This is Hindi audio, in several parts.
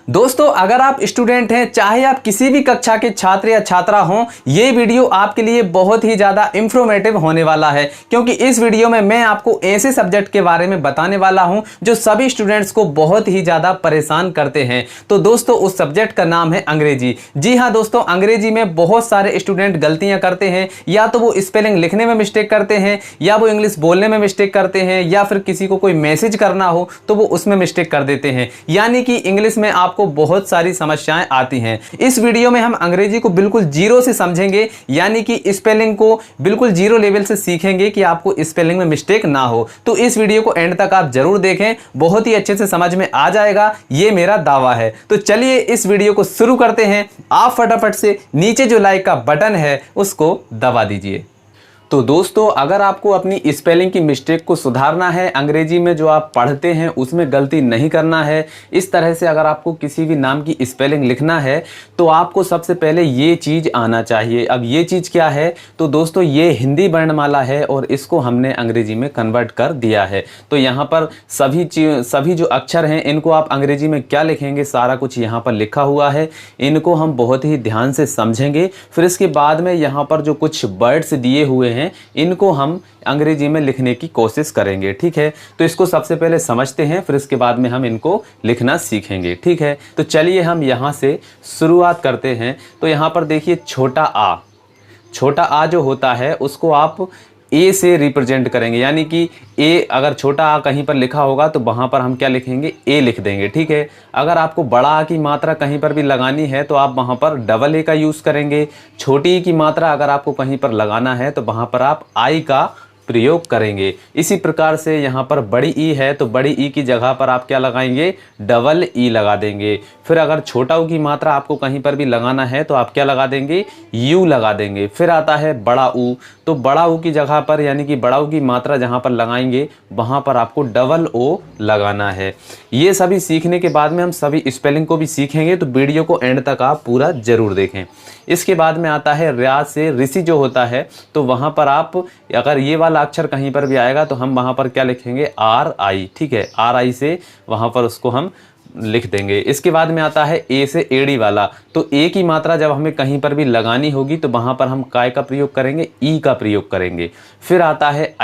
दोस्तों, अगर आप स्टूडेंट हैं, चाहे आप किसी भी कक्षा के छात्र या छात्रा हों, ये वीडियो आपके लिए बहुत ही ज़्यादा इंफॉर्मेटिव होने वाला है, क्योंकि इस वीडियो में मैं आपको ऐसे सब्जेक्ट के बारे में बताने वाला हूं जो सभी स्टूडेंट्स को बहुत ही ज़्यादा परेशान करते हैं। तो दोस्तों, उस सब्जेक्ट का नाम है अंग्रेजी। जी हाँ दोस्तों, अंग्रेजी में बहुत सारे स्टूडेंट गलतियाँ करते हैं, या तो वो स्पेलिंग लिखने में मिस्टेक करते हैं, या वो इंग्लिश बोलने में मिस्टेक करते हैं, या फिर किसी को कोई मैसेज करना हो तो वो उसमें मिस्टेक कर देते हैं। यानी कि इंग्लिश में आपको बहुत सारी समस्याएं आती हैं। इस वीडियो में हम अंग्रेजी को बिल्कुल जीरो से समझेंगे, यानी कि स्पेलिंग को बिल्कुल जीरो लेवल से सीखेंगे कि आपको स्पेलिंग में मिस्टेक ना हो। तो इस वीडियो को एंड तक आप जरूर देखें, बहुत ही अच्छे से समझ में आ जाएगा, ये मेरा दावा है। तो चलिए इस वीडियो को शुरू करते हैं। आप फटाफट से नीचे जो लाइक का बटन है उसको दबा दीजिए। तो दोस्तों, अगर आपको अपनी स्पेलिंग की मिस्टेक को सुधारना है, अंग्रेजी में जो आप पढ़ते हैं उसमें गलती नहीं करना है, इस तरह से अगर आपको किसी भी नाम की स्पेलिंग लिखना है तो आपको सबसे पहले ये चीज़ आना चाहिए। अब ये चीज़ क्या है? तो दोस्तों, ये हिंदी वर्णमाला है और इसको हमने अंग्रेजी में कन्वर्ट कर दिया है। तो यहाँ पर सभी जो अक्षर हैं इनको आप अंग्रेजी में क्या लिखेंगे, सारा कुछ यहाँ पर लिखा हुआ है। इनको हम बहुत ही ध्यान से समझेंगे। फिर इसके बाद में यहाँ पर जो कुछ वर्ड्स दिए हुए हैं इनको हम अंग्रेजी में लिखने की कोशिश करेंगे। ठीक है, तो इसको सबसे पहले समझते हैं, फिर इसके बाद में हम इनको लिखना सीखेंगे। ठीक है, तो चलिए हम यहाँ से शुरुआत करते हैं। तो यहाँ पर देखिए, छोटा आ जो होता है उसको आप ए से रिप्रेजेंट करेंगे, यानी कि ए, अगर छोटा आ कहीं पर लिखा होगा तो वहाँ पर हम क्या लिखेंगे, ए लिख देंगे। ठीक है, अगर आपको बड़ा आ की मात्रा कहीं पर भी लगानी है तो आप वहाँ पर डबल ए का यूज़ करेंगे। छोटी ई की मात्रा अगर आपको कहीं पर लगाना है तो वहाँ पर आप आई का प्रयोग करेंगे। इसी प्रकार से यहाँ पर बड़ी ई है तो बड़ी ई की जगह पर आप क्या लगाएंगे, डबल ई लगा देंगे। फिर अगर छोटा ऊ की मात्रा आपको कहीं पर भी लगाना है तो आप क्या लगा देंगे, यू लगा देंगे। फिर आता है बड़ा ऊ, तो बड़ा ऊ की जगह पर, यानी कि बड़ा ऊ की मात्रा जहाँ पर लगाएंगे वहाँ पर आपको डबल ओ लगाना है। ये सभी सीखने के बाद में हम सभी स्पेलिंग को भी सीखेंगे, तो वीडियो को एंड तक आप पूरा जरूर देखें। इसके बाद में आता है रियाज से ऋषि जो होता है, तो वहाँ पर आप अगर ये वाला अक्षर कहीं पर भी आएगा तो हम वहाँ पर क्या लिखेंगे, आर आई। ठीक है, आर आई से वहाँ पर उसको हम लिख देंगे। इसके बाद में आता है ए से एड़ी वाला, तो ए की मात्रा जब हमें कहीं पर भी लगानी होगी तो वहाँ पर हम काय का प्रयोग करेंगे, ई का प्रयोग करेंगे। फिर आता है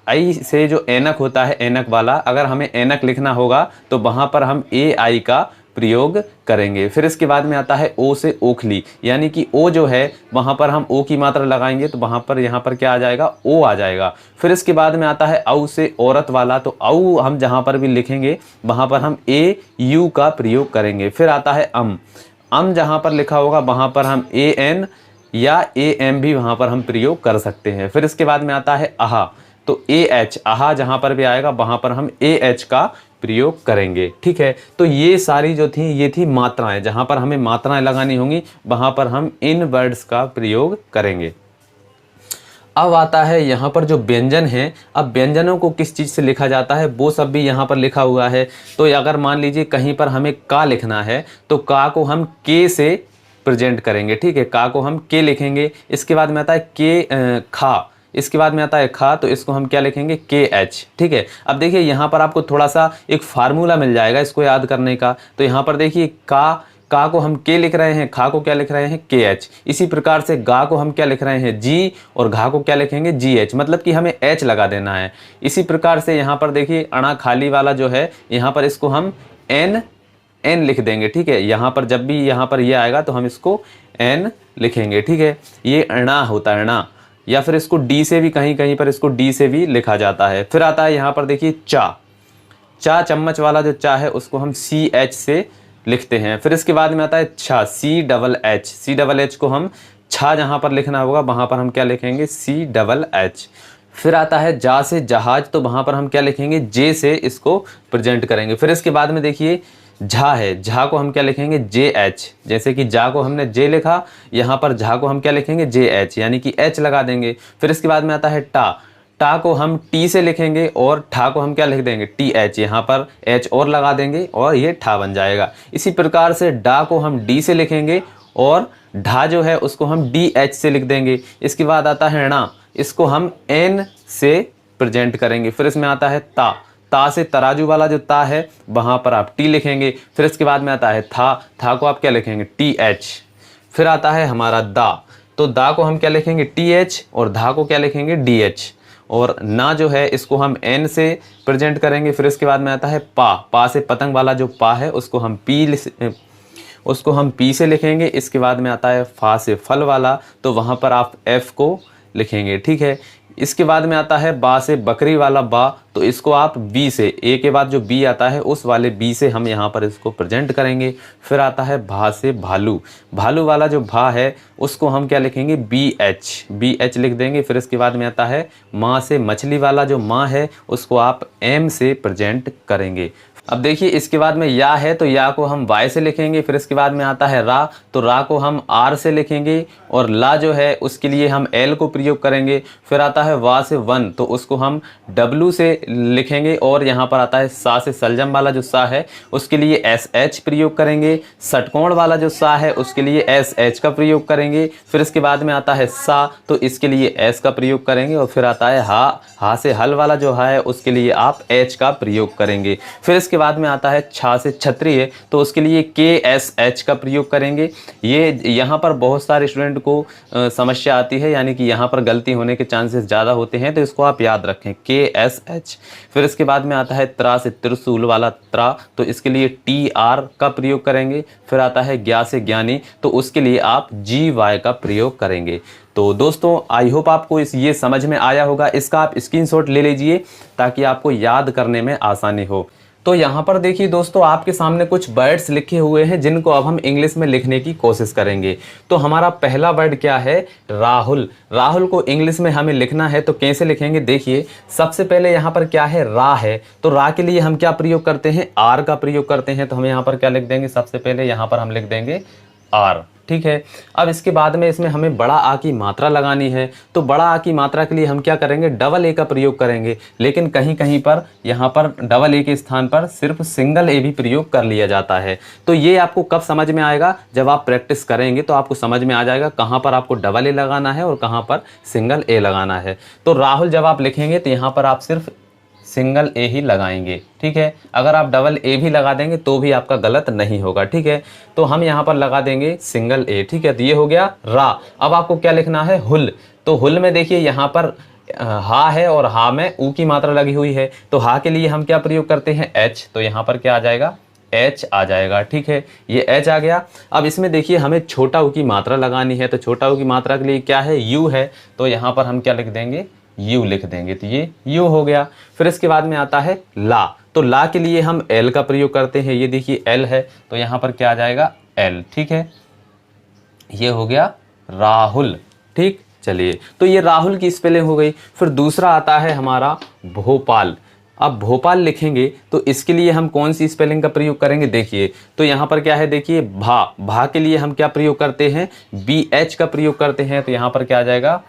आई से जो ऐनक होता है, ऐनक वाला, अगर हमें ऐनक लिखना होगा तो वहाँ पर हम ए आई का प्रयोग करेंगे। फिर इसके बाद में आता है ओ से ओखली, यानी कि ओ जो है वहाँ पर हम ओ की मात्रा लगाएंगे तो वहाँ पर यहाँ पर क्या आ जाएगा, ओ आ जाएगा। फिर इसके बाद में आता है औ से औरत वाला, तो औ हम जहाँ पर भी लिखेंगे वहाँ पर हम ए यू का प्रयोग करेंगे। फिर आता है अम जहाँ पर लिखा होगा वहाँ पर हम ए एन या ए एम भी वहाँ पर हम प्रयोग कर सकते हैं। फिर इसके बाद में आता है आहा, तो ए एच, आहा जहाँ पर भी आएगा वहाँ पर हम ए एच का प्रयोग करेंगे। ठीक है, तो ये सारी जो थी ये थी मात्राएं, जहाँ पर हमें मात्राएं लगानी होंगी वहाँ पर हम इन वर्ड्स का प्रयोग करेंगे। अब आता है यहाँ पर जो व्यंजन है, अब व्यंजनों को किस चीज़ से लिखा जाता है वो सब भी यहाँ पर लिखा हुआ है। तो अगर मान लीजिए कहीं पर हमें का लिखना है तो का को हम के से प्रेजेंट करेंगे। ठीक है, का को हम के लिखेंगे। इसके बाद में आता है के खा, इसके बाद में आता है खा, तो इसको हम क्या लिखेंगे, के एच। ठीक है, अब देखिए यहाँ पर आपको थोड़ा सा एक फार्मूला मिल जाएगा इसको याद करने का। तो यहाँ पर देखिए का को हम के लिख रहे हैं, खा को क्या लिख रहे हैं, के एच। इसी प्रकार से गा को हम क्या लिख रहे हैं, जी, और घा को क्या लिखेंगे, जी एच, मतलब कि हमें एच लगा देना है। इसी प्रकार से यहाँ पर देखिए अणा खाली वाला जो है, यहाँ पर इसको हम एन लिख देंगे। ठीक है, यहाँ पर जब भी यहाँ पर ये आएगा तो हम इसको एन लिखेंगे। ठीक है, ये अणा होता है, अणा, या फिर इसको डी से भी कहीं पर इसको डी से भी लिखा जाता है। फिर आता है यहाँ पर देखिए चा चम्मच वाला जो चा है उसको हम सी एच से लिखते हैं। फिर इसके बाद में आता है छा, सी डबल एच को हम छा जहाँ पर लिखना होगा वहाँ पर हम क्या लिखेंगे, सी डबल एच। फिर आता है जा से जहाज, तो वहाँ पर हम क्या लिखेंगे, जे से इसको प्रेजेंट करेंगे। फिर इसके बाद में देखिए झा है, झा को हम क्या लिखेंगे, जे एच, जैसे कि जा को हमने जे लिखा, यहाँ पर झा को हम क्या लिखेंगे, जे एच, यानी कि एच लगा देंगे। फिर इसके बाद में आता है टा को हम टी से लिखेंगे और ठा को हम क्या लिख देंगे, टी एच, यहाँ पर एच और लगा देंगे और ये ठा बन जाएगा। इसी प्रकार से डा को हम डी से लिखेंगे और ढा जो है उसको हम डी एच से लिख देंगे। इसके बाद आता है णा, इसको हम एन से प्रेजेंट करेंगे। फिर इसमें आता है ता से तराजू वाला जो ता है वहाँ पर आप टी लिखेंगे। फिर इसके बाद में आता है था को आप क्या लिखेंगे TH। फिर आता है हमारा दा, तो दा को हम क्या लिखेंगे TH और धा को क्या लिखेंगे DH। और ना जो है इसको हम N से प्रेजेंट करेंगे। फिर इसके बाद में आता है पा से पतंग वाला जो पा है उसको हम पी से लिखेंगे। इसके बाद में आता है फा से फल वाला, तो वहाँ पर आप F को लिखेंगे, ठीक है। इसके बाद में आता है बा से बकरी वाला बा, तो इसको आप बी से, ए के बाद जो बी आता है उस वाले बी से हम यहाँ पर इसको प्रेजेंट करेंगे। फिर आता है भा से भालू, भालू वाला जो भा है उसको हम क्या लिखेंगे BH लिख देंगे। फिर इसके बाद में आता है माँ से मछली वाला जो माँ है उसको आप M से प्रेजेंट करेंगे। अब देखिए इसके बाद में या है तो या को हम Y से लिखेंगे। फिर इसके बाद में आता है रा, तो रा को हम R से लिखेंगे। और ला जो है उसके लिए हम L को प्रयोग करेंगे। फिर आता है वा से वन, तो उसको हम W से लिखेंगे। और यहाँ पर आता है सा से सलजम वाला जो सा है उसके लिए SH प्रयोग करेंगे। षटकोण वाला जो सा है उसके लिए SH का प्रयोग करेंगे। फिर इसके बाद में आता है सा, तो इसके लिए S का प्रयोग करेंगे। और फिर आता है हा से हल वाला जो हा है उसके लिए आप H का प्रयोग करेंगे। फिर इसके बाद में आता है छा से छतरी है, तो उसके लिए KSH का प्रयोग करेंगे। ये यहाँ पर बहुत सारे स्टूडेंट को समस्या आती है, यानी कि यहाँ पर गलती होने के चांसेस ज़्यादा होते हैं, तो इसको आप याद रखें KSH। फिर इसके बाद में आता है त्रा से त्रिशूल वाला त्रा, तो इसके लिए TR का प्रयोग करेंगे। फिर आता है ज्ञा से ज्ञानी, तो उसके लिए आप GY का प्रयोग करेंगे। तो दोस्तों आई होप आपको ये समझ में आया होगा। इसका आप स्क्रीनशॉट ले लीजिए ताकि आपको याद करने में आसानी हो। तो यहाँ पर देखिए दोस्तों, आपके सामने कुछ वर्ड्स लिखे हुए हैं जिनको अब हम इंग्लिश में लिखने की कोशिश करेंगे। तो हमारा पहला वर्ड क्या है? राहुल। राहुल को इंग्लिश में हमें लिखना है, तो कैसे लिखेंगे? देखिए सबसे पहले यहाँ पर क्या है? रा है, तो रा के लिए हम क्या प्रयोग करते हैं? आर का प्रयोग करते हैं। तो हम यहाँ पर क्या लिख देंगे? सबसे पहले यहाँ पर हम लिख देंगे आर, ठीक है। अब इसके बाद में इसमें हमें बड़ा आ की मात्रा लगानी है, तो बड़ा आ की मात्रा के लिए हम क्या करेंगे? डबल ए का प्रयोग करेंगे। लेकिन कहीं कहीं पर यहाँ पर डबल ए के स्थान पर सिर्फ सिंगल ए भी प्रयोग कर लिया जाता है। तो ये आपको कब समझ में आएगा? जब आप प्रैक्टिस करेंगे तो आपको समझ में आ जाएगा कहाँ पर आपको डबल ए लगाना है और कहाँ पर सिंगल ए लगाना है। तो राहुल जब आप लिखेंगे तो यहाँ पर आप सिर्फ सिंगल ए ही लगाएंगे, ठीक है। अगर आप डबल ए भी लगा देंगे तो भी आपका गलत नहीं होगा, ठीक है। तो हम यहाँ पर लगा देंगे सिंगल ए, ठीक है। तो ये हो गया रा। अब आपको क्या लिखना है? हुल। तो हुल में देखिए यहाँ पर हा है और हा में ऊ की मात्रा लगी हुई है, तो हा के लिए हम क्या प्रयोग करते हैं? एच। तो यहाँ पर क्या आ जाएगा? एच आ जाएगा, ठीक है। ये एच आ गया। अब इसमें देखिए हमें छोटा ऊ की मात्रा लगानी है, तो छोटा ऊ की मात्रा के लिए क्या है? यू है, तो यहाँ पर हम क्या लिख देंगे? यू लिख देंगे। तो ये यू हो गया। फिर इसके बाद में आता है ला। तो ला के लिए हम एल का प्रयोग करते हैं। ये देखिए एल है, तो यहाँ पर क्या आ जाएगा? एल, ठीक है। ये हो गया राहुल, ठीक। चलिए, तो ये राहुल की स्पेलिंग हो गई। फिर दूसरा आता है हमारा भोपाल। अब भोपाल लिखेंगे तो इसके लिए हम कौन सी स्पेलिंग का प्रयोग करेंगे? देखिए तो यहाँ पर क्या है? देखिए भा के लिए हम क्या प्रयोग करते हैं? BH का प्रयोग करते हैं। तो यहाँ पर क्या आ जाएगा?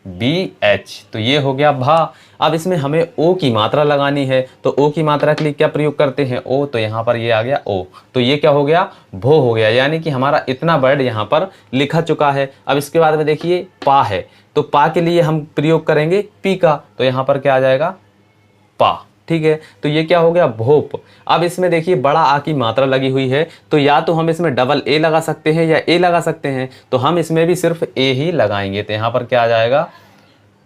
BH। तो ये हो गया भा। अब इसमें हमें ओ की मात्रा लगानी है, तो ओ की मात्रा के लिए क्या प्रयोग करते हैं? ओ। तो यहाँ पर ये आ गया ओ। तो ये क्या हो गया? भो हो गया। यानी कि हमारा इतना वर्ड यहाँ पर लिखा चुका है। अब इसके बाद में देखिए पा है, तो पा के लिए हम प्रयोग करेंगे पी का। तो यहाँ पर क्या आ जाएगा? पा, ठीक है। तो ये क्या हो गया? भोप। अब इसमें देखिए बड़ा आ की मात्रा लगी हुई है, तो या तो हम इसमें डबल ए लगा सकते हैं या ए लगा सकते हैं, तो हम इसमें भी सिर्फ ए ही लगाएंगे। तो यहाँ पर क्या आ जाएगा?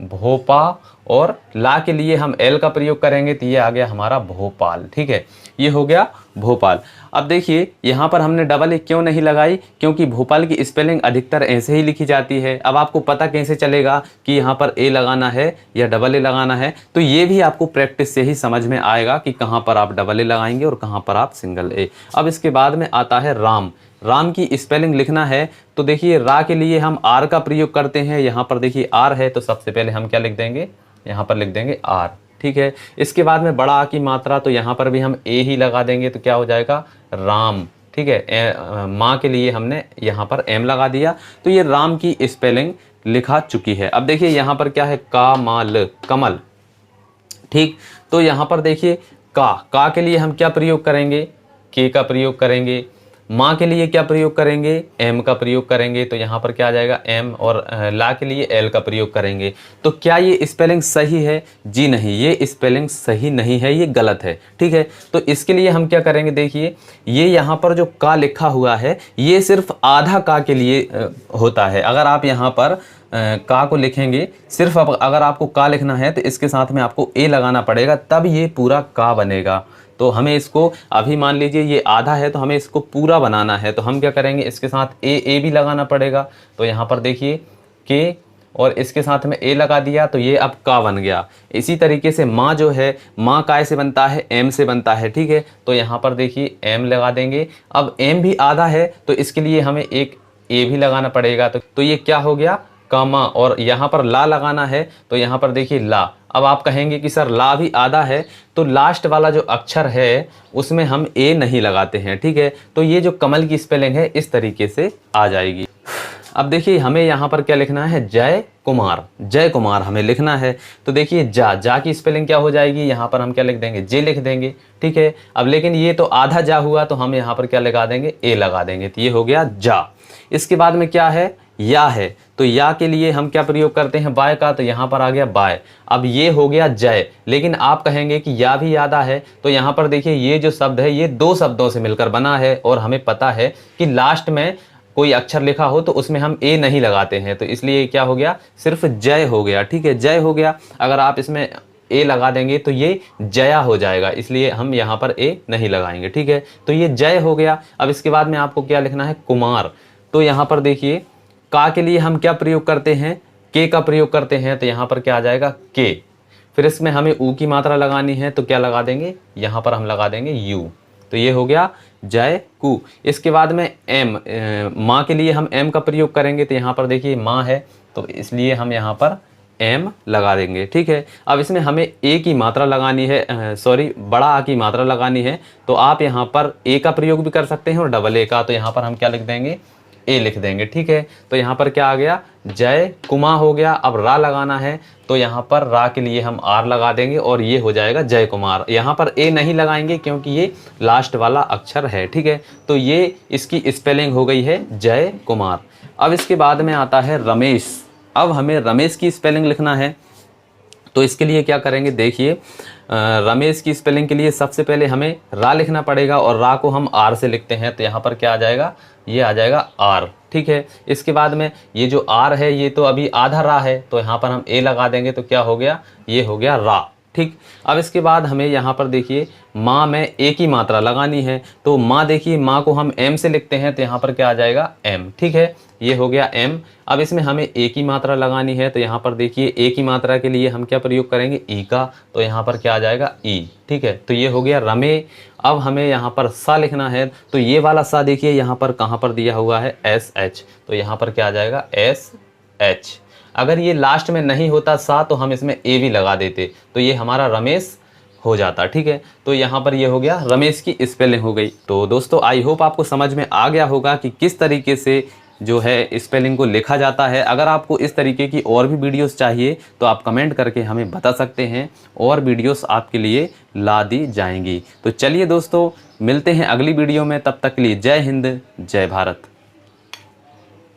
भोपा। और ला के लिए हम एल का प्रयोग करेंगे, तो ये आ गया हमारा भोपाल, ठीक है। ये हो गया भोपाल। अब देखिए यहाँ पर हमने डबल ए क्यों नहीं लगाई? क्योंकि भोपाल की स्पेलिंग अधिकतर ऐसे ही लिखी जाती है। अब आपको पता कैसे चलेगा कि यहाँ पर ए लगाना है या डबल ए लगाना है? तो ये भी आपको प्रैक्टिस से ही समझ में आएगा कि कहाँ पर आप डबल ए लगाएंगे और कहाँ पर आप सिंगल ए। अब इसके बाद में आता है राम। राम की स्पेलिंग लिखना है, तो देखिए रा के लिए हम आर का प्रयोग करते हैं। यहाँ पर देखिए आर है, तो सबसे पहले हम क्या लिख देंगे? यहाँ पर लिख देंगे आर, ठीक है। इसके बाद में बड़ा आ की मात्रा, तो यहाँ पर भी हम ए ही लगा देंगे। तो क्या हो जाएगा? राम, ठीक है। माँ के लिए हमने यहाँ पर एम लगा दिया। तो ये राम की स्पेलिंग लिखा चुकी है। अब देखिए यहाँ पर क्या है? कामाल, कमल, ठीक। तो यहाँ पर देखिए का के लिए हम क्या प्रयोग करेंगे? के का प्रयोग करेंगे। माँ के लिए क्या प्रयोग करेंगे, एम का प्रयोग करेंगे, तो यहाँ पर क्या आ जाएगा एम, और ला के लिए एल का प्रयोग करेंगे। तो क्या ये स्पेलिंग सही है? जी नहीं, ये स्पेलिंग सही नहीं है, ये गलत है। ठीक है, तो इसके लिए हम क्या करेंगे, देखिए ये यहाँ पर जो का लिखा हुआ है ये सिर्फ आधा का के लिए होता है। अगर आप यहाँ पर का को लिखेंगे, सिर्फ अगर आपको का लिखना है तो इसके साथ में आपको ए लगाना पड़ेगा, तब ये पूरा का बनेगा। तो हमें इसको, अभी मान लीजिए ये आधा है तो हमें इसको पूरा बनाना है, तो हम क्या करेंगे, इसके साथ ए भी लगाना पड़ेगा। तो यहाँ पर देखिए के और इसके साथ में ए लगा दिया तो ये अब का बन गया। इसी तरीके से माँ जो है, माँ काय से बनता है, एम से बनता है। ठीक है, तो यहाँ पर देखिए एम लगा देंगे। अब एम भी आधा है तो इसके लिए हमें एक ए भी लगाना पड़ेगा। तो ये क्या हो गया, कामा। और यहाँ पर ला लगाना है तो यहाँ पर देखिए ला। अब आप कहेंगे कि सर ला भी आधा है, तो लास्ट वाला जो अक्षर है उसमें हम ए नहीं लगाते हैं। ठीक है, तो ये जो कमल की स्पेलिंग है इस तरीके से आ जाएगी। अब देखिए हमें यहाँ पर क्या लिखना है, जय कुमार, जय कुमार हमें लिखना है। तो देखिए जा की स्पेलिंग क्या हो जाएगी, यहाँ पर हम क्या लिख देंगे, जे लिख देंगे। ठीक है, अब लेकिन ये तो आधा जा हुआ तो हम यहाँ पर क्या लगा देंगे, ए लगा देंगे, तो ये हो गया जा। इसके बाद में क्या है, या है, तो या के लिए हम क्या प्रयोग करते हैं, बाय का, तो यहाँ पर आ गया बाय। अब ये हो गया जय, लेकिन आप कहेंगे कि या भी आधा है, तो यहाँ पर देखिए ये जो शब्द है ये दो शब्दों से मिलकर बना है, और हमें पता है कि लास्ट में कोई अक्षर लिखा हो तो उसमें हम ए नहीं लगाते हैं, तो इसलिए क्या हो गया, सिर्फ जय हो गया। ठीक है, जय हो गया। अगर आप इसमें ए लगा देंगे तो ये जया हो जाएगा, इसलिए हम यहाँ पर ए नहीं लगाएंगे। ठीक है, तो ये जय हो गया। अब इसके बाद में आपको क्या लिखना है, कुमार। तो यहाँ पर देखिए का के लिए हम क्या प्रयोग करते हैं, के का प्रयोग करते हैं, तो यहाँ पर क्या आ जाएगा, के। फिर इसमें हमें ऊ की मात्रा लगानी है तो क्या लगा देंगे, यहाँ पर हम लगा देंगे यू, तो ये हो गया जय कु। इसके बाद में एम, माँ के लिए हम एम का प्रयोग करेंगे, तो यहाँ पर देखिए माँ है तो इसलिए हम यहाँ पर एम लगा देंगे। ठीक है, अब इसमें हमें ए की मात्रा लगानी है, सॉरी बड़ा आ की मात्रा लगानी है, तो आप यहाँ पर ए का प्रयोग भी कर सकते हैं और डबल ए का, तो यहाँ पर हम क्या लिख देंगे, ए लिख देंगे। ठीक है, तो यहाँ पर क्या आ गया, जय कुमा हो गया। अब रा लगाना है तो यहाँ पर रा के लिए हम आर लगा देंगे और ये हो जाएगा जय कुमार। यहाँ पर ए नहीं लगाएंगे क्योंकि ये लास्ट वाला अक्षर है। ठीक है, तो ये इसकी स्पेलिंग हो गई है जय कुमार। अब इसके बाद में आता है रमेश। अब हमें रमेश की स्पेलिंग लिखना है, तो इसके लिए क्या करेंगे, देखिए रमेश की स्पेलिंग के लिए सबसे पहले हमें रा लिखना पड़ेगा, और रा को हम आर से लिखते हैं, तो यहाँ पर क्या आ जाएगा, ये आ जाएगा आर। ठीक है, इसके बाद में ये जो आर है ये तो अभी आधा रा है, तो यहाँ पर हम ए लगा देंगे, तो क्या हो गया, ये हो गया रा। ठीक, अब इसके बाद हमें यहाँ पर देखिए माँ में ए की मात्रा लगानी है, तो माँ देखिए माँ को हम एम से लिखते हैं, तो यहाँ पर क्या आ जाएगा एम। ठीक है, ये हो गया एम। अब इसमें हमें ए की मात्रा लगानी है, तो यहाँ पर देखिए ए की मात्रा के लिए हम क्या प्रयोग करेंगे, ई का, तो यहाँ पर क्या आ जाएगा ई। ठीक है, तो ये हो गया रमे। अब हमें यहाँ पर सा लिखना है, तो ये वाला सा देखिए यहाँ पर कहाँ पर दिया हुआ है, एस एच, तो यहाँ पर क्या आ जाएगा एस एच। अगर ये लास्ट में नहीं होता सा तो हम इसमें ए भी लगा देते, तो ये हमारा रमेश हो जाता। ठीक है, तो यहाँ पर ये हो गया रमेश की स्पेलिंग हो गई। तो दोस्तों आई होप आपको समझ में आ गया होगा कि किस तरीके से जो है स्पेलिंग को लिखा जाता है। अगर आपको इस तरीके की और भी वीडियोस चाहिए तो आप कमेंट करके हमें बता सकते हैं, और वीडियोस आपके लिए ला दी जाएंगी। तो चलिए दोस्तों मिलते हैं अगली वीडियो में, तब तक के लिए जय हिंद जय भारत।